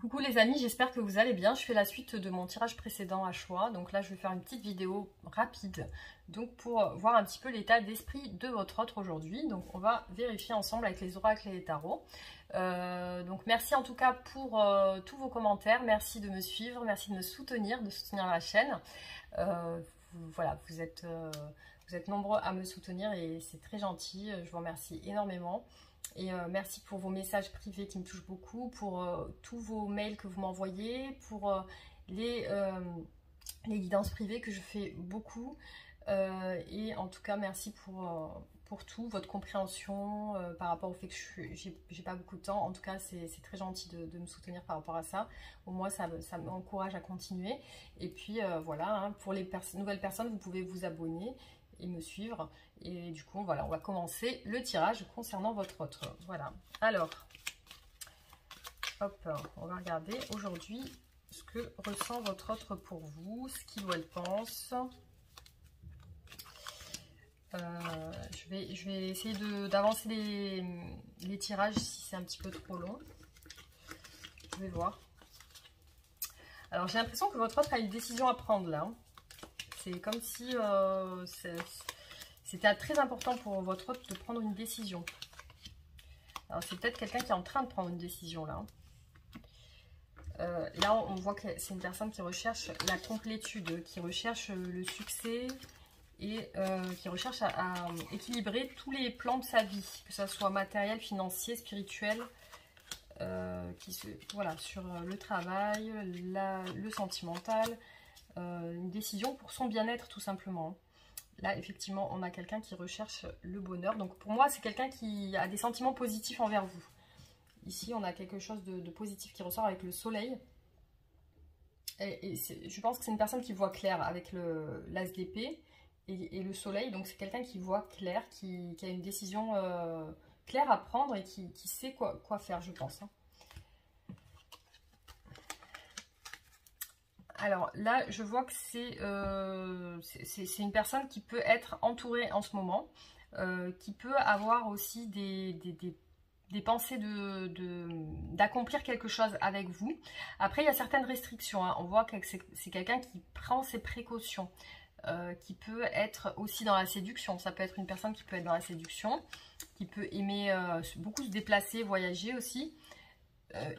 Coucou les amis, j'espère que vous allez bien. Je fais la suite de mon tirage précédent à choix. Donc là, je vais faire une petite vidéo rapide donc pour voir un petit peu l'état d'esprit de votre autre aujourd'hui. Donc on va vérifier ensemble avec les oracles et les tarots. Donc merci en tout cas pour tous vos commentaires. Merci de me suivre, merci de me soutenir, de soutenir ma chaîne. Voilà, vous êtes nombreux à me soutenir et c'est très gentil. Je vous remercie énormément. Et merci pour vos messages privés qui me touchent beaucoup, pour tous vos mails que vous m'envoyez, pour les guidances privées que je fais beaucoup. Et en tout cas, merci pour tout, votre compréhension par rapport au fait que j'ai pas beaucoup de temps. En tout cas, c'est très gentil de me soutenir par rapport à ça. Au moins, ça m'encourage à continuer. Et puis voilà, hein, pour les nouvelles personnes, vous pouvez vous abonner et me suivre. Et du coup, voilà, on va commencer le tirage concernant votre autre. Voilà. Alors, hop, on va regarder aujourd'hui ce que ressent votre autre pour vous, ce qu'il ou elle pense. Je vais essayer d'avancer les tirages si c'est un petit peu trop long. Je vais voir. Alors, j'ai l'impression que votre autre a une décision à prendre là. C'est comme si c'était très important pour votre autre de prendre une décision. Alors, c'est peut-être quelqu'un qui est en train de prendre une décision là. Là, on voit que c'est une personne qui recherche la complétude, qui recherche le succès et qui recherche à équilibrer tous les plans de sa vie, que ce soit matériel, financier, spirituel, voilà, sur le travail, le sentimental, une décision pour son bien-être tout simplement. Là, effectivement, on a quelqu'un qui recherche le bonheur. Donc, pour moi, c'est quelqu'un qui a des sentiments positifs envers vous. Ici, on a quelque chose de positif qui ressort avec le soleil. Et je pense que c'est une personne qui voit clair avec l'as d'épée et le soleil. Donc, c'est quelqu'un qui voit clair, qui a une décision claire à prendre et qui sait quoi faire, je pense. Hein. Alors là, je vois que c'est une personne qui peut être entourée en ce moment, qui peut avoir aussi des pensées d'accomplir quelque chose avec vous. Après, il y a certaines restrictions. Hein. On voit que c'est quelqu'un qui prend ses précautions, qui peut être aussi dans la séduction. Ça peut être une personne qui peut être dans la séduction, qui peut aimer beaucoup se déplacer, voyager aussi.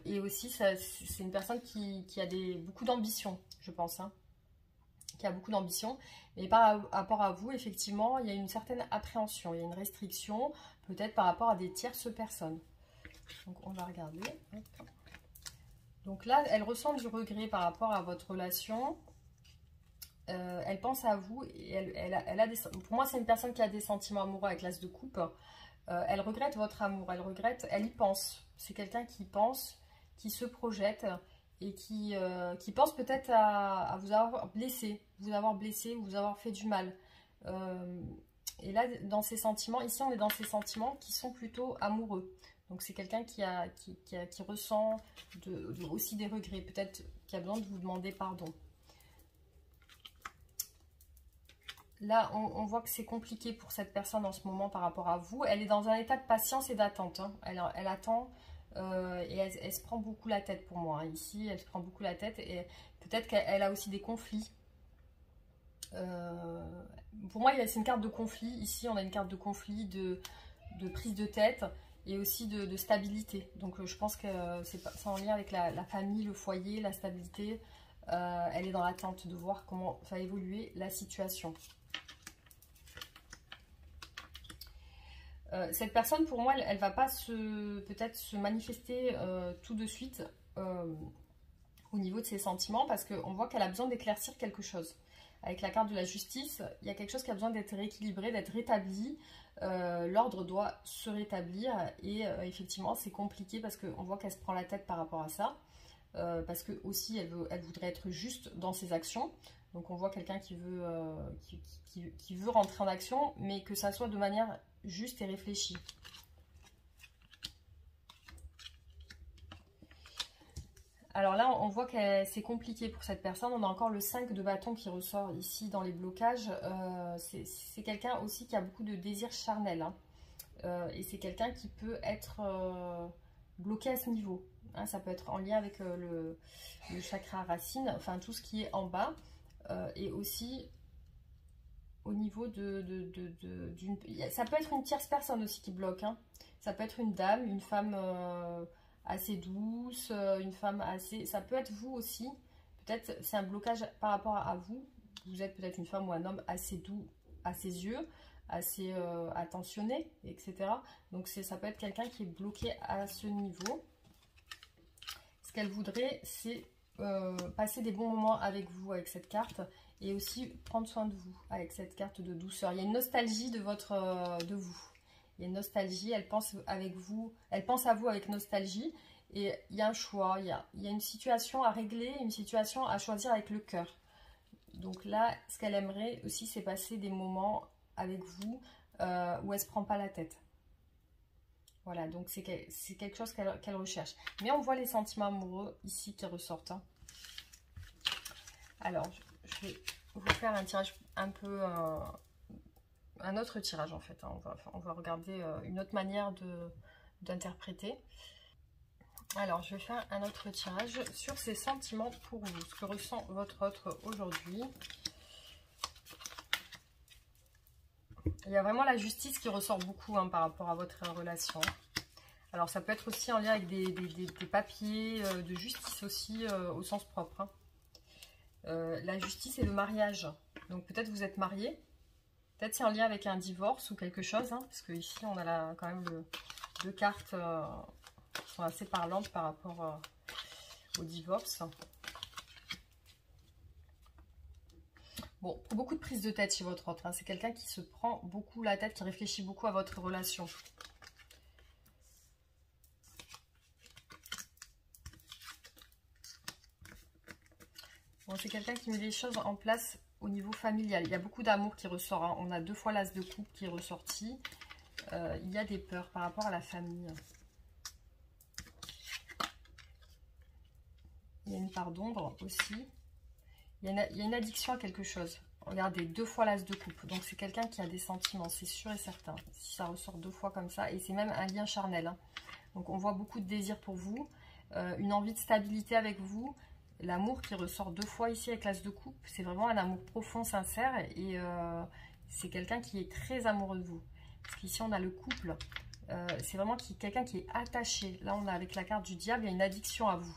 Et aussi, c'est une personne qui a beaucoup d'ambition, je pense, hein, qui a beaucoup d'ambition. Mais par rapport à vous, effectivement, il y a une certaine appréhension, il y a une restriction, peut-être par rapport à des tierces personnes. Donc, on va regarder. Hop. Donc là, elle ressent du regret par rapport à votre relation. Elle pense à vous. Et pour moi, c'est une personne qui a des sentiments amoureux avec l'as de coupe. Elle regrette votre amour, elle y pense. C'est quelqu'un qui pense, qui se projette et qui pense peut-être à vous avoir blessé, vous avoir fait du mal. Et là, dans ces sentiments, ici on est dans ces sentiments qui sont plutôt amoureux. Donc c'est quelqu'un qui ressent aussi des regrets, peut-être qui a besoin de vous demander pardon. Là, on voit que c'est compliqué pour cette personne en ce moment par rapport à vous. Elle est dans un état de patience et d'attente. Hein. Elle attend et elle se prend beaucoup la tête pour moi. Hein. Ici, elle se prend beaucoup la tête et peut-être qu'elle a aussi des conflits. Pour moi, c'est une carte de conflit. Ici, on a une carte de conflit, de prise de tête et aussi de stabilité. Donc, je pense que c'est en lien avec la famille, le foyer, la stabilité. Elle est dans l'attente de voir comment va évoluer la situation. Cette personne, pour moi, elle ne va pas peut-être se manifester tout de suite au niveau de ses sentiments parce qu'on voit qu'elle a besoin d'éclaircir quelque chose. Avec la carte de la justice, il y a quelque chose qui a besoin d'être rééquilibré, d'être rétabli. L'ordre doit se rétablir et effectivement, c'est compliqué parce qu'on voit qu'elle se prend la tête par rapport à ça. Parce que aussi, elle voudrait être juste dans ses actions. Donc, on voit quelqu'un qui veut rentrer en action, mais que ça soit de manière juste et réfléchie. Alors là, on voit que c'est compliqué pour cette personne. On a encore le 5 de bâton qui ressort ici dans les blocages. C'est quelqu'un aussi qui a beaucoup de désirs charnels. Hein. Et c'est quelqu'un qui peut être bloqué à ce niveau. Hein, ça peut être en lien avec le chakra racine, enfin tout ce qui est en bas, et aussi au niveau ça peut être une tierce personne aussi qui bloque. Hein. Ça peut être une dame, une femme assez douce, une femme assez... Ça peut être vous aussi. Peut-être c'est un blocage par rapport à vous. Vous êtes peut-être une femme ou un homme assez doux à ses yeux, assez attentionné, etc. Donc ça peut être quelqu'un qui est bloqué à ce niveau. Ce qu'elle voudrait, c'est passer des bons moments avec vous, avec cette carte, et aussi prendre soin de vous avec cette carte de douceur. Il y a une nostalgie de vous. Il y a une nostalgie, elle pense avec vous, elle pense à vous avec nostalgie, et il y a un choix, il y a une situation à régler, une situation à choisir avec le cœur. Donc là, ce qu'elle aimerait aussi, c'est passer des moments avec vous où elle ne se prend pas la tête. Voilà, donc c'est quelque chose qu'elle recherche. Mais on voit les sentiments amoureux ici qui ressortent. Hein. Alors, je vais vous faire un tirage un peu... un autre tirage en fait. Hein. On va regarder une autre manière d'interpréter. Alors, je vais faire un autre tirage sur ces sentiments pour vous. Ce que ressent votre autre aujourd'hui. Il y a vraiment la justice qui ressort beaucoup hein, par rapport à votre relation. Alors, ça peut être aussi en lien avec des papiers de justice aussi au sens propre. Hein. La justice et le mariage. Donc, peut-être vous êtes marié. Peut-être c'est en lien avec un divorce ou quelque chose. Hein, parce que ici, on a quand même deux cartes qui sont assez parlantes par rapport au divorce. Bon, beaucoup de prise de tête chez votre autre. Hein. C'est quelqu'un qui se prend beaucoup la tête, qui réfléchit beaucoup à votre relation. Bon, c'est quelqu'un qui met les choses en place au niveau familial. Il y a beaucoup d'amour qui ressort. Hein. On a 2 fois l'as de coupe qui est ressorti. Il y a des peurs par rapport à la famille. Il y a une part d'ombre aussi. Il y a une addiction à quelque chose. Regardez, 2 fois l'as de coupe. Donc c'est quelqu'un qui a des sentiments, c'est sûr et certain. Si ça ressort 2 fois comme ça. Et c'est même un lien charnel. Hein. Donc on voit beaucoup de désir pour vous. Une envie de stabilité avec vous. L'amour qui ressort 2 fois ici avec l'as de coupe. C'est vraiment un amour profond, sincère. Et c'est quelqu'un qui est très amoureux de vous. Parce qu'ici on a le couple. C'est vraiment quelqu'un qui est attaché. Là on a avec la carte du diable, il y a une addiction à vous.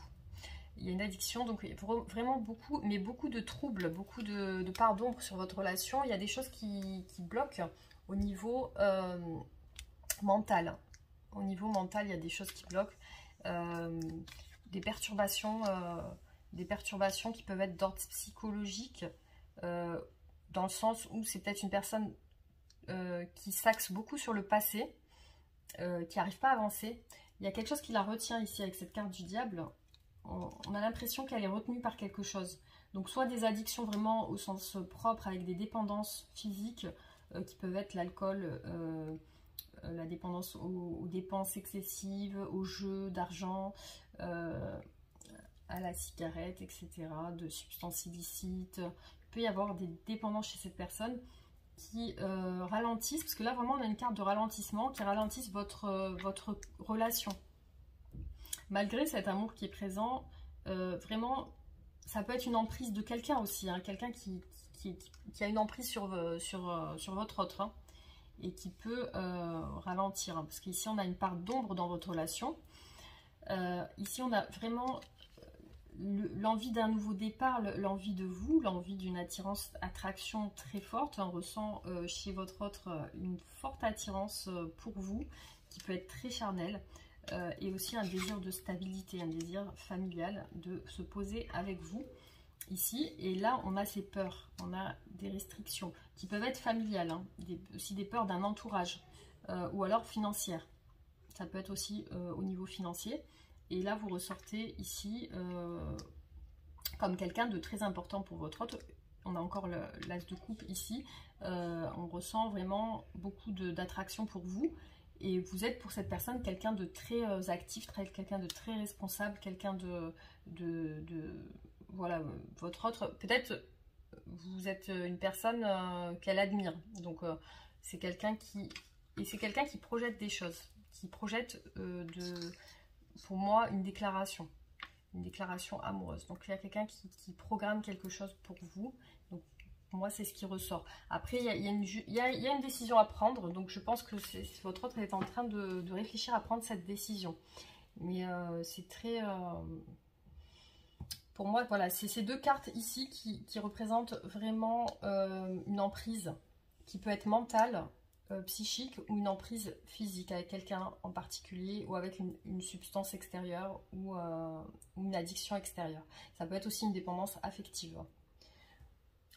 Il y a une addiction, donc vraiment beaucoup, mais beaucoup de troubles, beaucoup de parts d'ombre sur votre relation. Il y a des choses qui bloquent au niveau mental. Au niveau mental, il y a des choses qui bloquent. Des perturbations qui peuvent être d'ordre psychologique, dans le sens où c'est peut-être une personne qui s'axe beaucoup sur le passé, qui n'arrive pas à avancer. Il y a quelque chose qui la retient ici avec cette carte du diable. On a l'impression qu'elle est retenue par quelque chose. Donc soit des addictions vraiment au sens propre avec des dépendances physiques qui peuvent être l'alcool, la dépendance aux dépenses excessives, aux jeux d'argent, à la cigarette, etc., de substances illicites. Il peut y avoir des dépendances chez cette personne qui ralentissent, parce que là vraiment on a une carte de ralentissement qui ralentissent votre relation. Malgré cet amour qui est présent, vraiment, ça peut être une emprise de quelqu'un aussi, hein, quelqu'un qui a une emprise sur votre autre, hein, et qui peut ralentir, hein, parce qu'ici on a une part d'ombre dans votre relation. Ici on a vraiment l'envie d'un nouveau départ, l'envie de vous, l'envie d'une attraction très forte. On ressent chez votre autre une forte attirance pour vous, qui peut être très charnelle. Et aussi un désir de stabilité, un désir familial, de se poser avec vous ici. Et là, on a ces peurs, on a des restrictions qui peuvent être familiales, hein, aussi des peurs d'un entourage ou alors financières. Ça peut être aussi au niveau financier. Et là, vous ressortez ici comme quelqu'un de très important pour votre autre. On a encore l'as de coupe ici. On ressent vraiment beaucoup d'attraction pour vous. Et vous êtes pour cette personne quelqu'un de très actif, quelqu'un de très responsable, quelqu'un voilà, votre autre, peut-être vous êtes une personne qu'elle admire. Donc c'est quelqu'un qui projette des choses, qui projette pour moi une déclaration amoureuse. Donc il y a quelqu'un qui programme quelque chose pour vous. Donc pour moi c'est ce qui ressort. Après il y a une décision à prendre, donc je pense que votre autre est en train de réfléchir à prendre cette décision. Mais c'est très... pour moi, voilà, c'est ces deux cartes ici qui représentent vraiment une emprise qui peut être mentale, psychique, ou une emprise physique avec quelqu'un en particulier, ou avec une substance extérieure, ou une addiction extérieure. Ça peut être aussi une dépendance affective.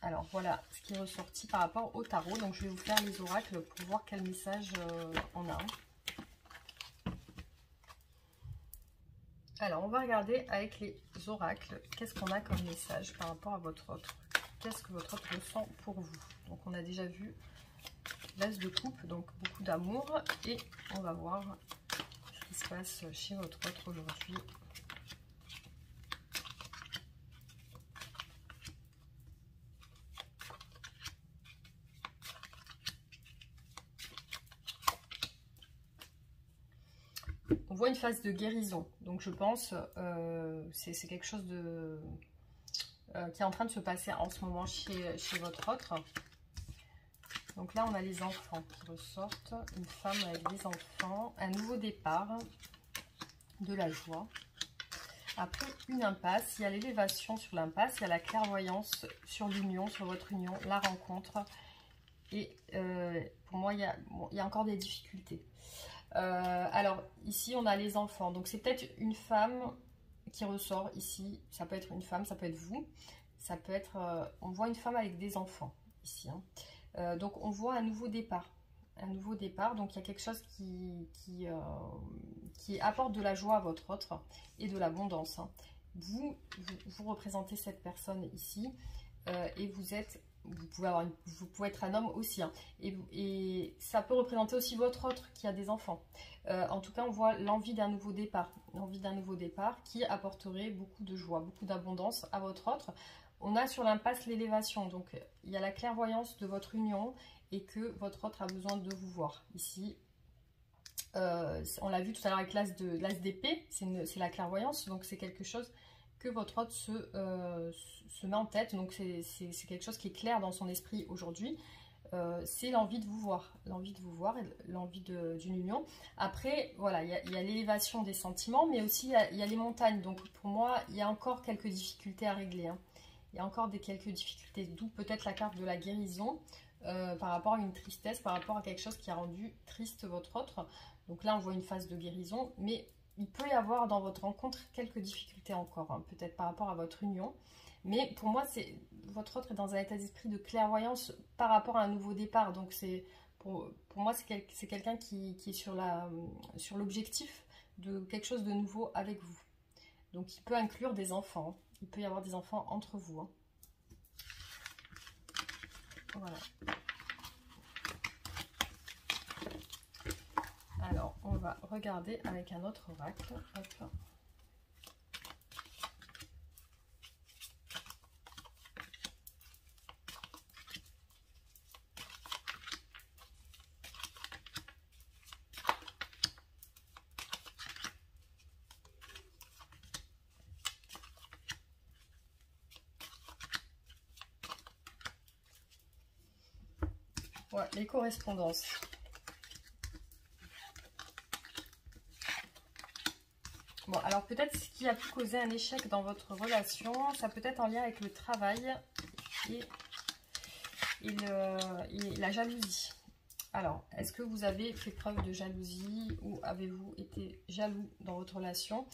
Alors voilà ce qui est ressorti par rapport au tarot. Donc je vais vous faire les oracles pour voir quel message on a. Alors, on va regarder avec les oracles, qu'est-ce qu'on a comme message par rapport à votre autre. Qu'est-ce que votre autre ressent pour vous? Donc, on a déjà vu l'as de coupe, donc beaucoup d'amour. Et on va voir ce qui se passe chez votre autre aujourd'hui. On voit une phase de guérison, donc je pense c'est quelque chose de qui est en train de se passer en ce moment chez votre autre. Donc là on a les enfants qui ressortent, une femme avec des enfants, un nouveau départ, de la joie. Après une impasse, il y a l'élévation sur l'impasse, il y a la clairvoyance sur l'union, sur votre union, la rencontre. Et pour moi il y a encore des difficultés. Alors ici on a les enfants, donc c'est peut-être une femme qui ressort ici, ça peut être une femme, ça peut être vous, ça peut être, on voit une femme avec des enfants ici, hein. Donc on voit un nouveau départ, donc il y a quelque chose qui apporte de la joie à votre autre et de l'abondance, hein. Vous représentez cette personne ici et vous pouvez être un homme aussi, hein. Et ça peut représenter aussi votre autre qui a des enfants. En tout cas, on voit l'envie d'un nouveau départ. Qui apporterait beaucoup de joie, beaucoup d'abondance à votre autre. On a sur l'impasse l'élévation. Donc, il y a la clairvoyance de votre union et que votre autre a besoin de vous voir. Ici, on l'a vu tout à l'heure avec l'as d'épée, c'est la clairvoyance. Donc, c'est quelque chose que votre autre se met en tête, donc c'est quelque chose qui est clair dans son esprit aujourd'hui, c'est l'envie de vous voir, et l'envie d'une union. Après, voilà, il y a l'élévation des sentiments, mais aussi il y a les montagnes, donc pour moi, il y a encore quelques difficultés à régler, hein. Il y a encore quelques difficultés, d'où peut-être la carte de la guérison, par rapport à une tristesse, par rapport à quelque chose qui a rendu triste votre autre. Donc là, on voit une phase de guérison, mais il peut y avoir dans votre rencontre quelques difficultés encore, hein, peut-être par rapport à votre union. Mais pour moi, votre autre est dans un état d'esprit de clairvoyance par rapport à un nouveau départ. Donc pour moi, c'est quelqu'un qui est sur l'objectif de quelque chose de nouveau avec vous. Donc il peut inclure des enfants, hein. Il peut y avoir des enfants entre vous, hein. Voilà. Alors, on va regarder avec un autre oracle. Hop. Ouais, les correspondances. Bon, alors peut-être ce qui a pu causer un échec dans votre relation, ça peut être en lien avec le travail et la jalousie. Alors, est-ce que vous avez fait preuve de jalousie ou avez-vous été jaloux dans votre relation?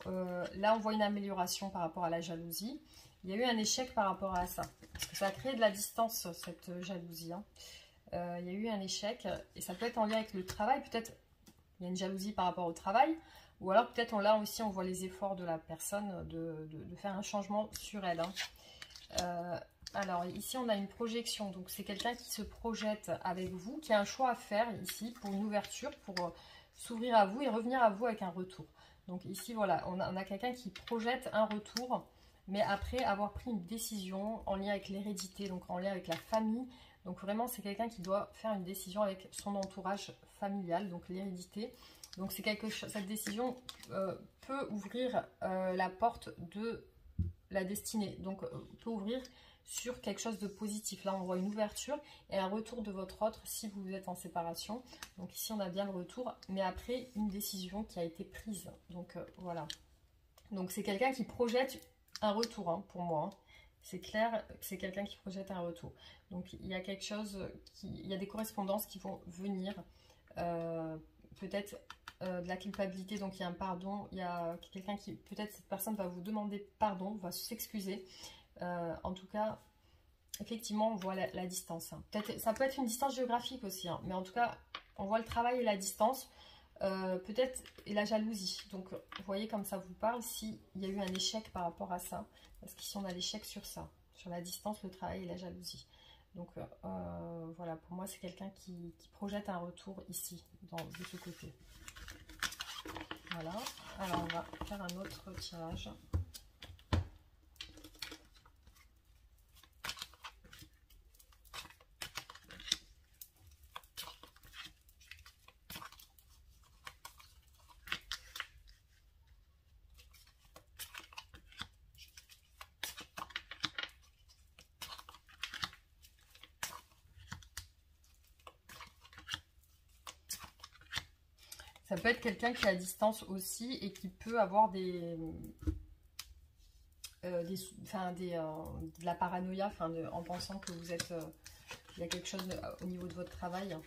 Là, on voit une amélioration par rapport à la jalousie. Il y a eu un échec par rapport à ça. Parce que ça a créé de la distance, cette jalousie, hein. Il y a eu un échec et ça peut être en lien avec le travail. Peut-être il y a une jalousie par rapport au travail. Ou alors peut-être là aussi on voit les efforts de la personne de faire un changement sur elle, hein. Alors ici on a une projection, donc c'est quelqu'un qui se projette avec vous, qui a un choix à faire ici pour une ouverture, pour s'ouvrir à vous et revenir à vous avec un retour. Donc ici voilà, on a quelqu'un qui projette un retour, mais après avoir pris une décision en lien avec l'hérédité, donc en lien avec la famille. Donc vraiment c'est quelqu'un qui doit faire une décision avec son entourage familial, donc l'hérédité. Donc c'est quelque chose, cette décision peut ouvrir la porte de la destinée. Donc peut ouvrir sur quelque chose de positif. Là on voit une ouverture et un retour de votre autre si vous êtes en séparation. Donc ici on a bien le retour, mais après une décision qui a été prise. Donc voilà. Donc c'est quelqu'un qui projette un retour hein, pour moi. Hein. C'est clair que c'est quelqu'un qui projette un retour. Donc il y a quelque chose, il y a des correspondances qui vont venir. Peut-être de la culpabilité, donc il y a un pardon. Il y a quelqu'un qui, peut-être cette personne va vous demander pardon, va s'excuser. En tout cas, effectivement, on voit la distance. Hein. Ça peut être une distance géographique aussi, hein, mais en tout cas, on voit le travail et la distance. Peut-être et la jalousie. Donc, vous voyez comme ça vous parle, s'il y a eu un échec par rapport à ça. Parce qu'ici, on a l'échec sur ça. Sur la distance, le travail et la jalousie. Donc, voilà, pour moi, c'est quelqu'un qui projette un retour ici, de ce côté. Voilà. Alors, on va faire un autre tirage. Ça peut être quelqu'un qui est à distance aussi et qui peut avoir de la paranoïa, en pensant que vous êtes, il y a quelque chose au niveau de votre travail.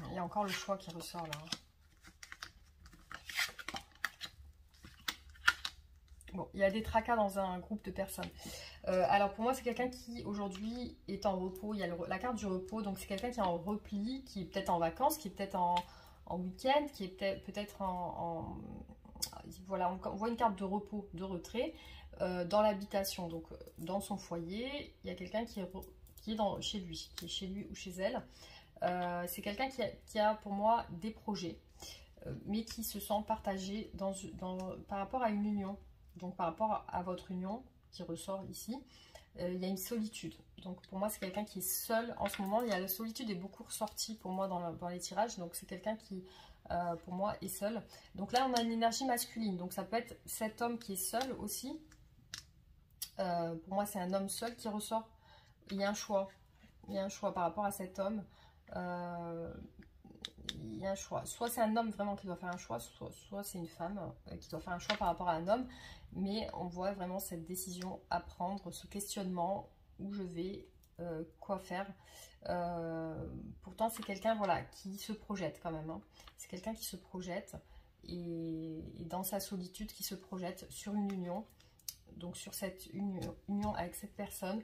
Il y a encore le choix qui ressort là. Bon, il y a des tracas dans un groupe de personnes. Alors pour moi, c'est quelqu'un qui aujourd'hui est en repos. Il y a la carte du repos, donc c'est quelqu'un qui est en repli, qui est peut-être en vacances, qui est peut-être en week-end, qui est peut-être voilà, on voit une carte de repos, de retrait dans l'habitation, donc dans son foyer. Il y a quelqu'un qui est chez lui ou chez elle. C'est quelqu'un qui a pour moi des projets, mais qui se sent partagé par rapport à une union. Donc par rapport à votre union qui ressort ici, il y a une solitude. Donc pour moi c'est quelqu'un qui est seul en ce moment. Il y a la solitude est beaucoup ressortie pour moi dans les tirages. Donc c'est quelqu'un qui pour moi est seul. Donc là on a une énergie masculine. Donc ça peut être cet homme qui est seul aussi. Pour moi c'est un homme seul qui ressort. Il y a un choix. Il y a un choix par rapport à cet homme. Il y a un choix. Soit c'est un homme vraiment qui doit faire un choix, soit c'est une femme qui doit faire un choix par rapport à un homme. Mais on voit vraiment cette décision à prendre, ce questionnement, où je vais, quoi faire. Pourtant c'est quelqu'un voilà, qui se projette quand même. Hein. C'est quelqu'un qui se projette et dans sa solitude qui se projette sur une union. Donc sur cette union avec cette personne.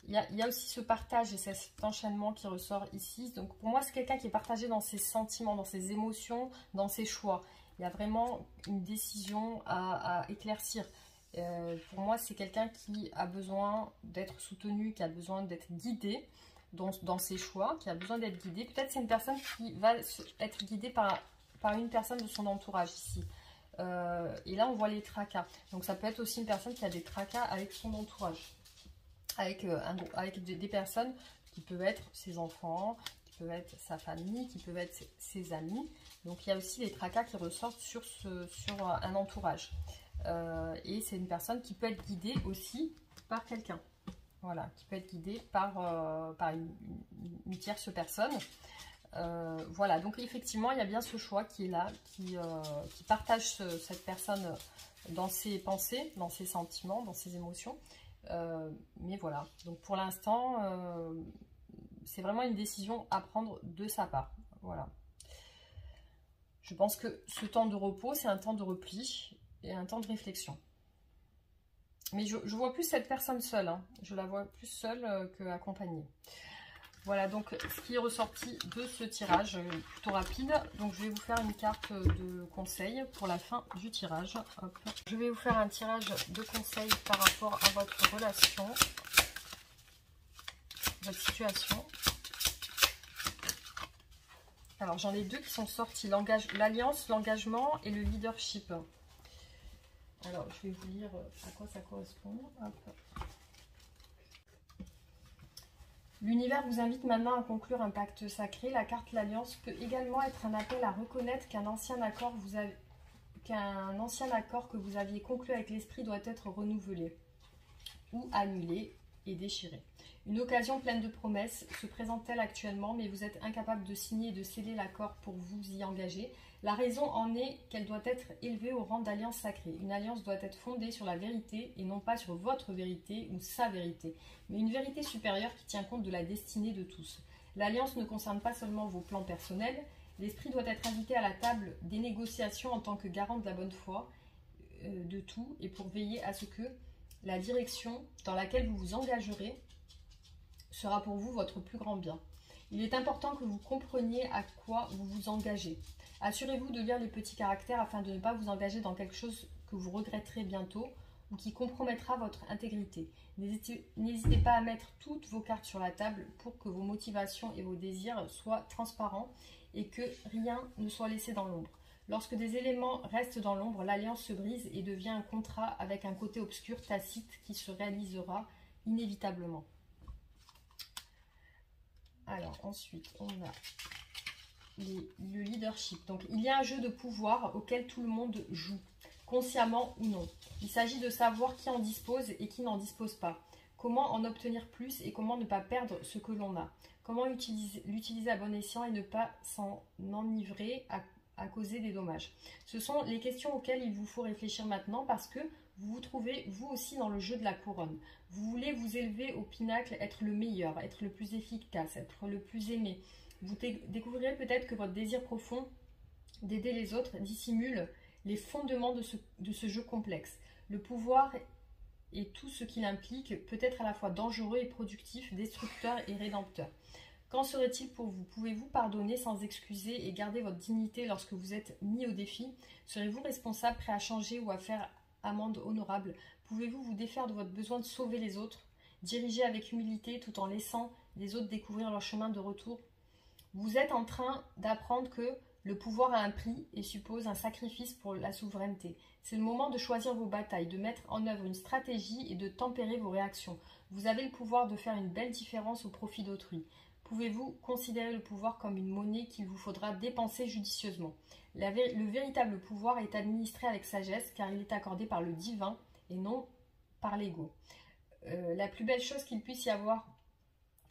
Il y a aussi ce partage et cet enchaînement qui ressort ici. Donc pour moi, c'est quelqu'un qui est partagé dans ses sentiments, dans ses émotions, dans ses choix. Il y a vraiment une décision à éclaircir. Pour moi, c'est quelqu'un qui a besoin d'être soutenu, qui a besoin d'être guidé dans ses choix, qui a besoin d'être guidé. Peut-être c'est une personne qui va être guidée par une personne de son entourage ici. Et là, on voit les tracas. Donc ça peut être aussi une personne qui a des tracas avec son entourage. Avec des personnes qui peuvent être ses enfants, qui peuvent être sa famille, qui peuvent être ses amis. Donc il y a aussi des tracas qui ressortent sur un entourage. Et c'est une personne qui peut être guidée aussi par quelqu'un. Voilà, qui peut être guidée par une tierce personne. Voilà, donc effectivement, il y a bien ce choix qui est là, qui partage cette personne dans ses pensées, dans ses sentiments, dans ses émotions. Mais voilà, donc pour l'instant, c'est vraiment une décision à prendre de sa part. Voilà. Je pense que ce temps de repos, c'est un temps de repli et un temps de réflexion. Mais je vois plus cette personne seule, hein. Je la vois plus seule qu'accompagnée. Voilà donc ce qui est ressorti de ce tirage plutôt rapide. Donc je vais vous faire une carte de conseil pour la fin du tirage. Hop. Je vais vous faire un tirage de conseil par rapport à votre relation, votre situation. Alors j'en ai deux qui sont sortis, l'alliance, l'engagement et le leadership. Alors, je vais vous lire à quoi ça correspond. Hop. L'univers vous invite maintenant à conclure un pacte sacré. La carte l'Alliance peut également être un appel à reconnaître qu'un ancien accord que vous aviez conclu avec l'esprit doit être renouvelé ou annulé et déchiré. Une occasion pleine de promesses se présente-t-elle actuellement, mais vous êtes incapable de signer et de sceller l'accord pour vous y engager. La raison en est qu'elle doit être élevée au rang d'alliance sacrée. Une alliance doit être fondée sur la vérité et non pas sur votre vérité ou sa vérité, mais une vérité supérieure qui tient compte de la destinée de tous. L'alliance ne concerne pas seulement vos plans personnels. L'esprit doit être invité à la table des négociations en tant que garant de la bonne foi de tout et pour veiller à ce que la direction dans laquelle vous vous engagerez sera pour vous votre plus grand bien. Il est important que vous compreniez à quoi vous vous engagez. Assurez-vous de lire les petits caractères afin de ne pas vous engager dans quelque chose que vous regretterez bientôt ou qui compromettra votre intégrité. N'hésitez pas à mettre toutes vos cartes sur la table pour que vos motivations et vos désirs soient transparents et que rien ne soit laissé dans l'ombre. Lorsque des éléments restent dans l'ombre, l'alliance se brise et devient un contrat avec un côté obscur, tacite, qui se réalisera inévitablement. Alors ensuite, on a le leadership. Donc il y a un jeu de pouvoir auquel tout le monde joue, consciemment ou non. Il s'agit de savoir qui en dispose et qui n'en dispose pas. Comment en obtenir plus et comment ne pas perdre ce que l'on a. Comment l'utiliser à bon escient et ne pas s'en enivrer à causer des dommages. Ce sont les questions auxquelles il vous faut réfléchir maintenant parce que vous vous trouvez vous aussi dans le jeu de la couronne. Vous voulez vous élever au pinacle, être le meilleur, être le plus efficace, être le plus aimé. Vous découvrirez peut-être que votre désir profond d'aider les autres dissimule les fondements de ce jeu complexe. Le pouvoir et tout ce qu'il implique peut être à la fois dangereux et productif, destructeur et rédempteur. Qu'en serait-il pour vous? Pouvez-vous pardonner sans excuser et garder votre dignité lorsque vous êtes mis au défi? Serez-vous responsable, prêt à changer ou à faire amende honorable? Pouvez-vous vous défaire de votre besoin de sauver les autres? Diriger avec humilité tout en laissant les autres découvrir leur chemin de retour? Vous êtes en train d'apprendre que le pouvoir a un prix et suppose un sacrifice pour la souveraineté. C'est le moment de choisir vos batailles, de mettre en œuvre une stratégie et de tempérer vos réactions. Vous avez le pouvoir de faire une belle différence au profit d'autrui. Pouvez-vous considérer le pouvoir comme une monnaie qu'il vous faudra dépenser judicieusement? Le véritable pouvoir est administré avec sagesse car il est accordé par le divin et non par l'ego. La plus belle chose qu'il puisse y avoir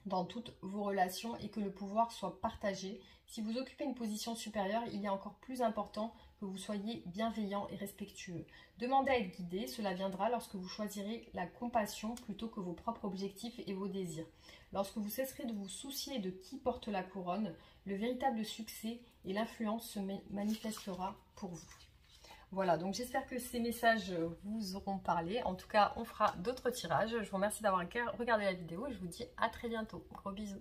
dans toutes vos relations est que le pouvoir soit partagé. Si vous occupez une position supérieure, il est encore plus important que vous soyez bienveillant et respectueux. Demandez à être guidé, cela viendra lorsque vous choisirez la compassion plutôt que vos propres objectifs et vos désirs. Lorsque vous cesserez de vous soucier de qui porte la couronne, le véritable succès et l'influence se manifestera pour vous. Voilà, donc j'espère que ces messages vous auront parlé. En tout cas, on fera d'autres tirages. Je vous remercie d'avoir regardé la vidéo et je vous dis à très bientôt. Gros bisous.